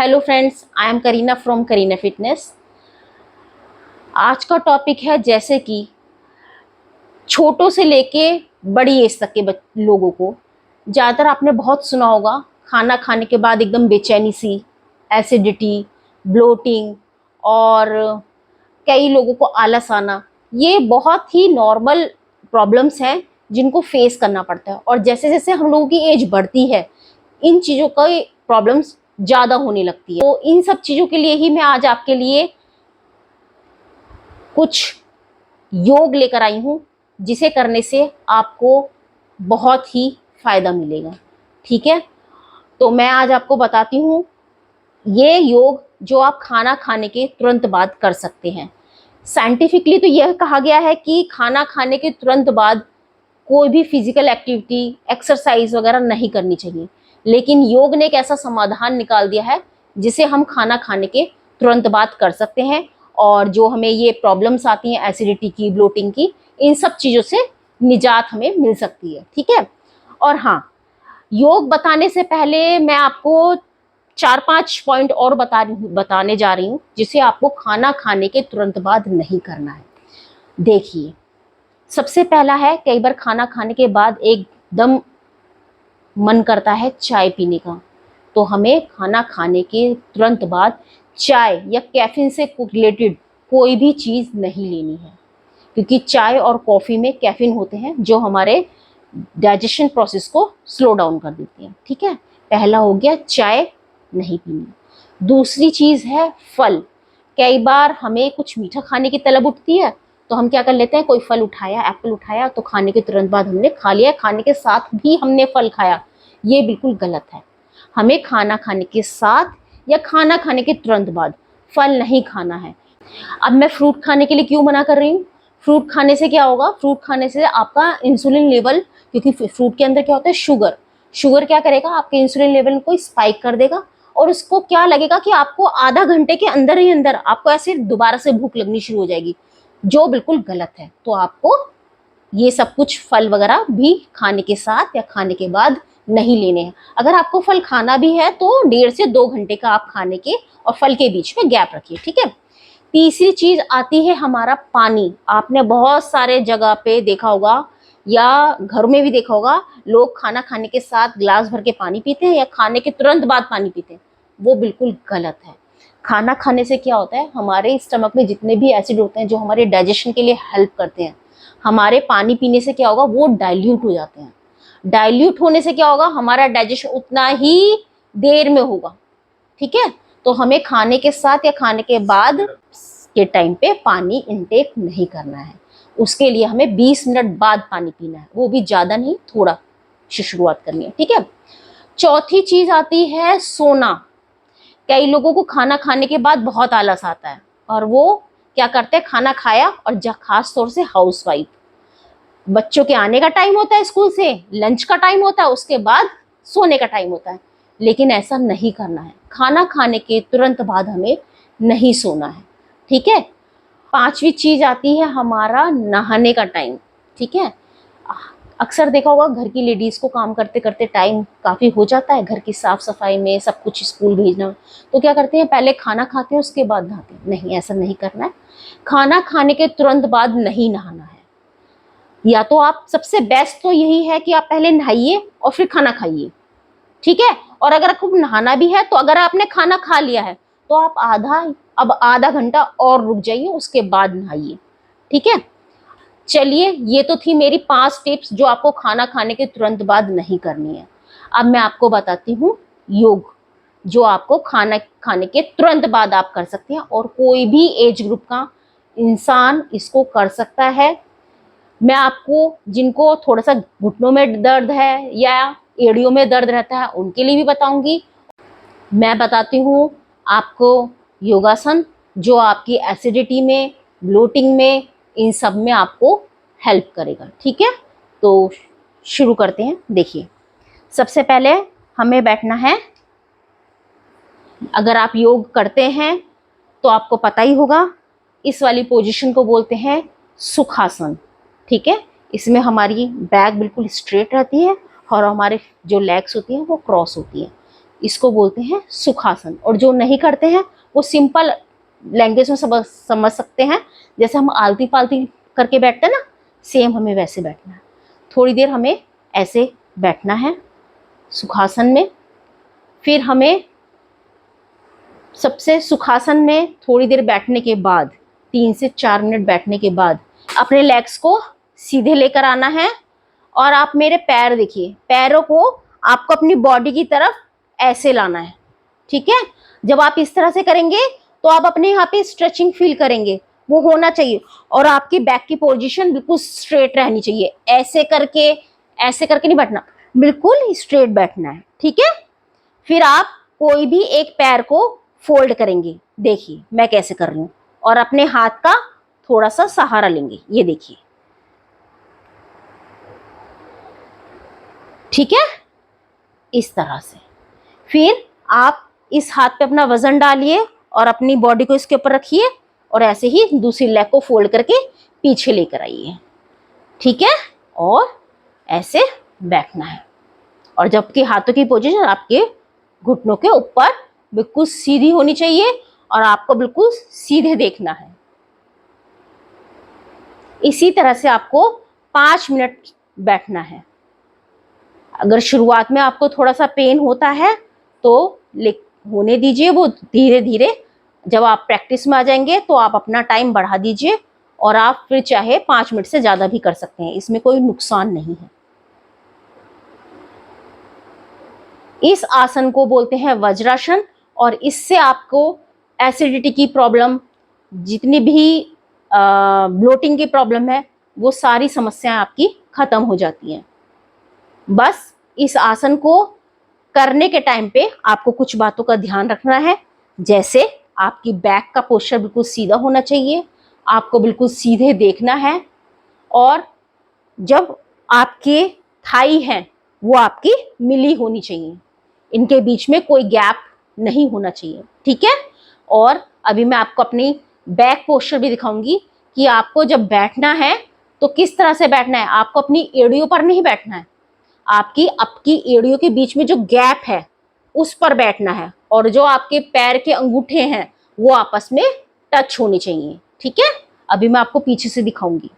Hello friends, I am Kareena from Kareena fitness. आज का topic है जैसे कि छोटों से लेके बड़ी एज तक के लोगों को ज़्यादातर आपने बहुत सुना होगा, खाना खाने के बाद एकदम बेचैनी सी, एसिडिटी, ब्लोटिंग और कई लोगों को आलस आना। ये बहुत ही नॉर्मल प्रॉब्लम्स हैं जिनको फेस करना पड़ता है। और जैसे जैसे हम लोगों की एज बढ़ती है इन चीज़ों का प्रॉब्लम्स ज़्यादा होने लगती है। तो इन सब चीज़ों के लिए ही मैं आज आपके लिए कुछ योग लेकर आई हूँ, जिसे करने से आपको बहुत ही फायदा मिलेगा। ठीक है, तो मैं आज आपको बताती हूँ ये योग जो आप खाना खाने के तुरंत बाद कर सकते हैं। साइंटिफिकली तो यह कहा गया है कि खाना खाने के तुरंत बाद कोई भी फिजिकल एक्टिविटी, एक्सरसाइज वगैरह नहीं करनी चाहिए, लेकिन योग ने एक ऐसा समाधान निकाल दिया है जिसे हम खाना खाने के तुरंत बाद कर सकते हैं। और जो हमें ये प्रॉब्लम्स आती हैं एसिडिटी की, ब्लोटिंग की, इन सब चीज़ों से निजात हमें मिल सकती है। ठीक है, और हाँ, योग बताने से पहले मैं आपको 4-5 पॉइंट और बताने जा रही हूँ जिसे आपको खाना खाने के तुरंत बाद नहीं करना है। देखिए, सबसे पहला है, कई बार खाना खाने के बाद एकदम मन करता है चाय पीने का, तो हमें खाना खाने के तुरंत बाद चाय या कैफीन से रिलेटेड कोई भी चीज़ नहीं लेनी है, क्योंकि चाय और कॉफ़ी में कैफीन होते हैं जो हमारे डाइजेशन प्रोसेस को स्लो डाउन कर देती हैं। ठीक है, पहला हो गया चाय नहीं पीनी। दूसरी चीज़ है फल। कई बार हमें कुछ मीठा खाने की तलब उठती है तो हम क्या कर लेते हैं, कोई फल उठाया, एप्पल उठाया, तो खाने के तुरंत बाद हमने खा लिया, खाने के साथ भी हमने फल खाया। ये बिल्कुल गलत है। हमें खाना खाने के साथ या खाना खाने के तुरंत बाद फल नहीं खाना है। अब मैं फ्रूट खाने के लिए क्यों मना कर रही हूँ? फ्रूट खाने से क्या होगा, फ्रूट खाने से आपका इंसुलिन लेवल, क्योंकि फ्रूट के अंदर क्या होता है, शुगर क्या करेगा, आपके इंसुलिन लेवल को स्पाइक कर देगा। और उसको क्या लगेगा कि आपको आधा घंटे के अंदर ही अंदर आपको ऐसे दोबारा से भूख लगनी शुरू हो जाएगी, जो बिल्कुल गलत है। तो आपको ये सब कुछ फल वगैरह भी खाने के साथ या खाने के बाद नहीं लेने हैं। अगर आपको फल खाना भी है तो 1.5 से 2 घंटे का आप खाने के और फल के बीच में गैप रखिए। ठीक है, तीसरी चीज आती है हमारा पानी। आपने बहुत सारे जगह पे देखा होगा या घर में भी देखा होगा, लोग खाना खाने के साथ ग्लास भर के पानी पीते हैं या खाने के तुरंत बाद पानी पीते हैं। वो बिल्कुल गलत है। खाना खाने से क्या होता है, हमारे स्टमक में जितने भी एसिड होते हैं जो हमारे डाइजेशन के लिए हेल्प करते हैं, हमारे पानी पीने से क्या होगा, वो डाइल्यूट हो जाते हैं। डाइल्यूट होने से क्या होगा, हमारा डाइजेशन उतना ही देर में होगा। ठीक है, तो हमें खाने के साथ या खाने के बाद के टाइम पे पानी इंटेक नहीं करना है। उसके लिए हमें 20 मिनट बाद पानी पीना है, वो भी ज़्यादा नहीं, थोड़ा से शुरुआत करनी है। ठीक है, चौथी चीज़ आती है सोना। कई लोगों को खाना खाने के बाद बहुत आलस आता है और वो क्या करते हैं, खाना खाया और खास तौर से हाउसवाइफ, बच्चों के आने का टाइम होता है स्कूल से, लंच का टाइम होता है, उसके बाद सोने का टाइम होता है, लेकिन ऐसा नहीं करना है। खाना खाने के तुरंत बाद हमें नहीं सोना है। ठीक है, पांचवी चीज आती है हमारा नहाने का टाइम। ठीक है, अक्सर देखा होगा घर की लेडीज को काम करते करते टाइम काफी हो जाता है, घर की साफ सफाई में, सब कुछ स्कूल भेजना, तो क्या करते हैं, पहले खाना खाते हैं उसके बाद नहाते हैं। नहीं, ऐसा नहीं करना है। खाना खाने के तुरंत बाद नहीं नहाना है। या तो आप, सबसे बेस्ट तो यही है कि आप पहले नहाइए और फिर खाना खाइए। ठीक है, और अगर आपको नहाना भी है तो अगर आपने खाना खा लिया है तो आप आधा घंटा और रुक जाइए, उसके बाद नहाइए। ठीक है, चलिए, ये तो थी मेरी 5 टिप्स जो आपको खाना खाने के तुरंत बाद नहीं करनी है। अब मैं आपको बताती हूँ योग, जो आपको खाना खाने के तुरंत बाद आप कर सकते हैं और कोई भी एज ग्रुप का इंसान इसको कर सकता है। मैं आपको, जिनको थोड़ा सा घुटनों में दर्द है या एड़ियों में दर्द रहता है, उनके लिए भी बताऊंगी। मैं बताती हूँ आपको योगासन, जो आपकी एसिडिटी में, ब्लोटिंग में, इन सब में आपको हेल्प करेगा। ठीक है, तो शुरू करते हैं। देखिए, सबसे पहले हमें बैठना है। अगर आप योग करते हैं तो आपको पता ही होगा, इस वाली पोजीशन को बोलते हैं सुखासन। ठीक है, इसमें हमारी बैक बिल्कुल स्ट्रेट रहती है और हमारे जो लेग्स होती हैं वो क्रॉस होती हैं। इसको बोलते हैं सुखासन। और जो नहीं करते हैं वो सिंपल लैंग्वेज में समझ सकते हैं, जैसे हम आलती पालती करके बैठते हैं ना, सेम हमें वैसे बैठना है। थोड़ी देर हमें ऐसे बैठना है सुखासन में। फिर हमें सबसे सुखासन में थोड़ी देर बैठने के बाद, 3 से 4 मिनट बैठने के बाद अपने लेग्स को सीधे लेकर आना है। और आप मेरे पैर देखिए, पैरों को आपको अपनी बॉडी की तरफ ऐसे लाना है, ठीक है। जब आप इस तरह से करेंगे तो आप अपने यहाँ पे स्ट्रेचिंग फील करेंगे, वो होना चाहिए। और आपकी बैक की पोजीशन बिल्कुल स्ट्रेट रहनी चाहिए, ऐसे करके नहीं बैठना, बिल्कुल स्ट्रेट बैठना है, ठीक है। फिर आप कोई भी एक पैर को फोल्ड करेंगे, देखिए मैं कैसे कर रही हूँ, और अपने हाथ का थोड़ा सा सहारा लेंगे, ये देखिए, ठीक है, इस तरह से। फिर आप इस हाथ पे अपना वजन डालिए और अपनी बॉडी को इसके ऊपर रखिए, और ऐसे ही दूसरी लेग को फोल्ड करके पीछे लेकर आइए, ठीक है। और ऐसे बैठना है, और जबकि हाथों की पोजीशन आपके घुटनों के ऊपर बिल्कुल सीधी होनी चाहिए, और आपको बिल्कुल सीधे देखना है। इसी तरह से आपको 5 मिनट बैठना है। अगर शुरुआत में आपको थोड़ा सा पेन होता है तो होने दीजिए, वो धीरे धीरे जब आप प्रैक्टिस में आ जाएंगे तो आप अपना टाइम बढ़ा दीजिए, और आप फिर चाहे 5 मिनट से ज़्यादा भी कर सकते हैं, इसमें कोई नुकसान नहीं है। इस आसन को बोलते हैं वज्रासन, और इससे आपको एसिडिटी की प्रॉब्लम, जितनी भी ब्लोटिंग की प्रॉब्लम है, वो सारी समस्याएं आपकी खत्म हो जाती हैं। बस इस आसन को करने के टाइम पे आपको कुछ बातों का ध्यान रखना है, जैसे आपकी बैक का पोस्चर बिल्कुल सीधा होना चाहिए, आपको बिल्कुल सीधे देखना है, और जब आपके थाई हैं वो आपकी मिली होनी चाहिए, इनके बीच में कोई गैप नहीं होना चाहिए, ठीक है। और अभी मैं आपको अपनी बैक पोस्चर भी दिखाऊंगी कि आपको जब बैठना है तो किस तरह से बैठना है। आपको अपनी एड़ियों पर नहीं बैठना है, आपकी एड़ियों के बीच में जो गैप है उस पर बैठना है, और जो आपके पैर के अंगूठे हैं वो आपस में टच होने चाहिए, ठीक है। अभी मैं आपको पीछे से दिखाऊंगी।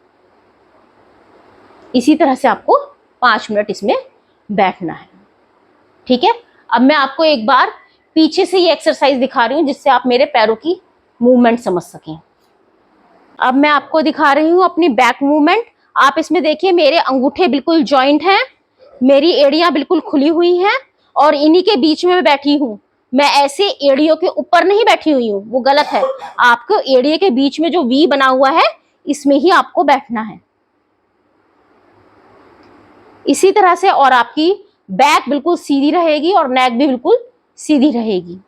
इसी तरह से आपको 5 मिनट इसमें बैठना है, ठीक है। अब मैं आपको एक बार पीछे से ये एक्सरसाइज दिखा रही हूँ, जिससे आप मेरे पैरों की मूवमेंट समझ सकें। अब मैं आपको दिखा रही हूँ अपनी बैक मूवमेंट। आप इसमें देखिए, मेरे अंगूठे बिल्कुल जॉइंट हैं, मेरी एड़ियां बिल्कुल खुली हुई हैं, और इन्हीं के बीच में मैं बैठी हूँ। मैं ऐसे एड़ियों के ऊपर नहीं बैठी हुई हूँ, वो गलत है। आपको एड़ियों के बीच में जो वी बना हुआ है, इसमें ही आपको बैठना है, इसी तरह से। और आपकी बैक बिल्कुल सीधी रहेगी और नेक भी बिल्कुल सीधी रहेगी।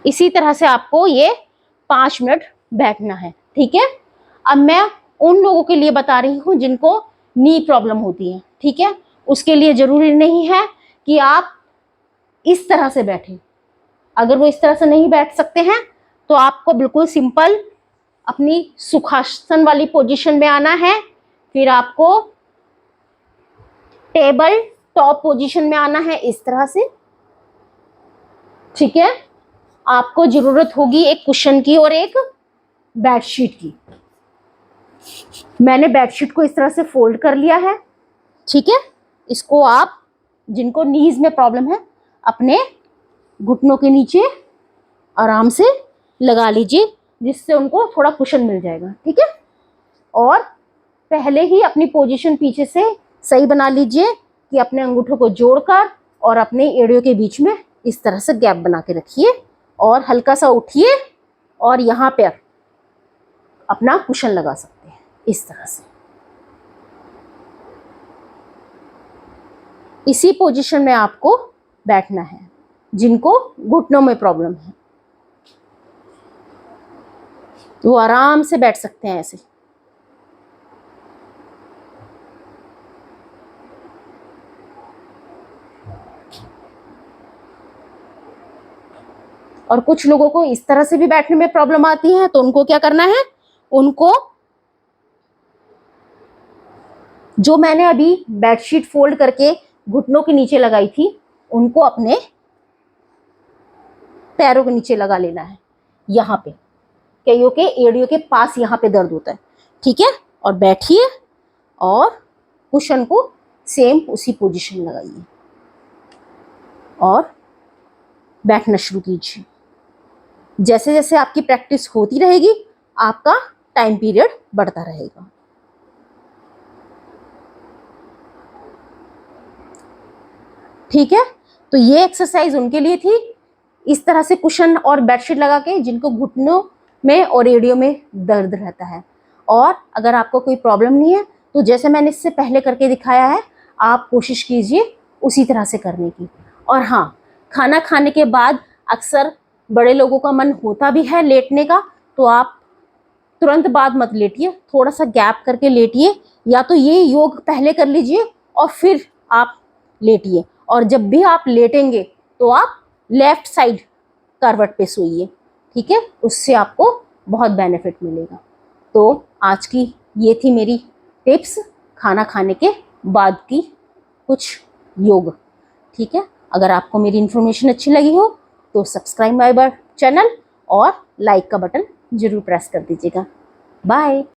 इसी तरह से आपको ये 5 मिनट बैठना है, ठीक है। अब मैं उन लोगों के लिए बता रही हूँ जिनको नी प्रॉब्लम होती है, ठीक है। उसके लिए जरूरी नहीं है कि आप इस तरह से बैठें। अगर वो इस तरह से नहीं बैठ सकते हैं तो आपको बिल्कुल सिंपल अपनी सुखासन वाली पोजीशन में आना है। फिर आपको टेबल टॉप पोजीशन में आना है, इस तरह से, ठीक है। आपको जरूरत होगी एक कुशन की और एक बेडशीट की। मैंने बेडशीट को इस तरह से फोल्ड कर लिया है, ठीक है। इसको आप, जिनको नीज में प्रॉब्लम है, अपने घुटनों के नीचे आराम से लगा लीजिए, जिससे उनको थोड़ा कुशन मिल जाएगा, ठीक है। और पहले ही अपनी पोजीशन पीछे से सही बना लीजिए कि अपने अंगूठों को जोड़कर और अपने एड़ियों के बीच में इस तरह से गैप बना के रखिए, और हल्का सा उठिए और यहाँ पे अपना कुशन लगा सकते हैं, इस तरह से। इसी पोजीशन में आपको बैठना है, जिनको घुटनों में प्रॉब्लम है वो आराम से बैठ सकते हैं ऐसे। और कुछ लोगों को इस तरह से भी बैठने में प्रॉब्लम आती है, तो उनको क्या करना है, उनको जो मैंने अभी बेडशीट फोल्ड करके घुटनों के नीचे लगाई थी, उनको अपने पैरों के नीचे लगा लेना है, यहाँ पे कईयों के एड़ियों के पास यहाँ पे दर्द होता है, ठीक है। और बैठिए और कुशन को सेम उसी पोजीशन लगाइए और बैठना शुरू कीजिए। जैसे जैसे आपकी प्रैक्टिस होती रहेगी, आपका टाइम पीरियड बढ़ता रहेगा। ठीक है, तो ये एक्सरसाइज उनके लिए थी, इस तरह से कुशन और बेडशीट लगा के, जिनको घुटनों में और एड़ियों में दर्द रहता है। और अगर आपको कोई प्रॉब्लम नहीं है, तो जैसे मैंने इससे पहले करके दिखाया है, आप कोशिश कीजिए उसी तरह से करने की। और हाँ, खाना खाने के बाद अक्सर बड़े लोगों का मन होता भी है लेटने का, तो आप तुरंत बाद मत लेटिए, थोड़ा सा गैप करके लेटिए, या तो ये योग पहले कर लीजिए और फिर आप लेटिए। और जब भी आप लेटेंगे तो आप लेफ्ट साइड करवट पे सोइए, ठीक है, उससे आपको बहुत बेनिफिट मिलेगा। तो आज की ये थी मेरी टिप्स, खाना खाने के बाद की कुछ योग, ठीक है। अगर आपको मेरी इन्फॉर्मेशन अच्छी लगी हो तो सब्सक्राइब माय चैनल और लाइक का बटन जरूर प्रेस कर दीजिएगा। बाय।